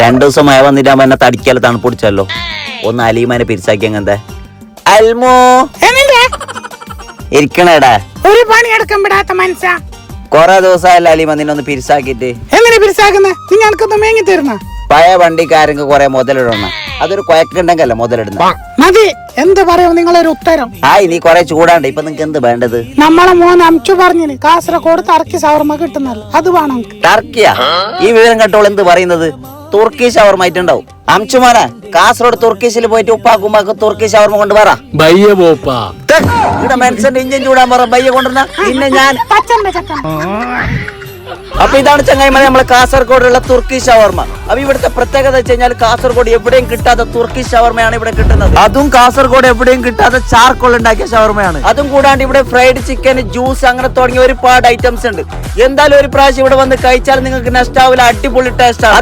2 ദിവസം മഴ വന്നിട്ടാകുമ്പോ എന്നെ തടിക്കാല് തണുപ്പൊടിച്ചല്ലോ. ഒന്ന് അലീമാനെ പിരിച്ചാക്കി അങ്ങനത്തെ അൽമോ ഇരിക്കണേടാ. ഒരു പണി എടുക്കാൻ വിടാത്ത മനസ്സാ. കൊറേ ദിവസമായല്ലോ അലീമ നിന്നൊന്ന് പിരിച്ചാക്കിട്ട്. എങ്ങനെ പിരിച്ചാക്കുന്ന? നിങ്ങൾക്കൊന്ന് മേങ്ങി തരുന്ന പഴയ വണ്ടിക്കാരങ്ങൾക്ക് കൊറേ മുതലിടണം. അതൊരു കൊയക്കുണ്ടെങ്കല്ലേ മുതലിടുന്ന. മതി. എന്ത് പറയും നിങ്ങളൊരു ഉത്തരം? നീ കൊറേ ചൂടാണ്ട്. ഇപ്പൊ നിങ്ങക്ക് എന്ത് വേണ്ടത്? നമ്മളെ മോൻ അംച്ചു പറഞ്ഞിന് കാസർഗോഡ് ടർക്കി ഷവർമ കിട്ടുന്നല്ലോ, അത് വേണം. ടർക്കിയാ? ഈ വിവരം കേട്ടോൾ എന്ത് പറയുന്നത്? തുർക്കി ഷവർമ ആയിട്ടുണ്ടാവും. അംച്ചുമാനെ കാസർഗോഡ് തുർക്കിഷിൽ പോയിട്ട് ഉപ്പാക്കുമ്പാക്ക് തുർക്കി ഷവർമ കൊണ്ട് പറ. ഇവിടെ മനുഷ്യന്റെ ഇഞ്ചൻ ചൂടാൻ പറ. ബയ്യ കൊണ്ടുവന്ന പിന്നെ ഞാൻ. അപ്പൊ ഇതാണ് ചങ്ങായിമാരെ നമ്മളെ കാസർഗോഡുള്ള തുർക്കി ഷവർമ. അപ്പൊ ഇവിടുത്തെ പ്രത്യേകത വെച്ച് കഴിഞ്ഞാൽ കാസർഗോഡ് എവിടെയും കിട്ടാത്ത തുർക്കി ഷവർമയാണ് ഇവിടെ കിട്ടുന്നത്. അതും കാസർഗോഡ് എവിടെയും കിട്ടാത്ത ചാർക്കോൾ ഉണ്ടാക്കിയ ഷവർമയാണ്. അതും കൂടാണ്ട് ഇവിടെ ഫ്രൈഡ് ചിക്കൻ, ജ്യൂസ് അങ്ങനെ തുടങ്ങിയ ഒരുപാട് ഐറ്റംസ് ഉണ്ട്. എന്തായാലും ഒരു പ്രാവശ്യം ഇവിടെ വന്ന് കഴിച്ചാൽ നിങ്ങൾക്ക് നഷ്ടാവില്ല. അടിപൊളി ടേസ്റ്റ് ആണ്.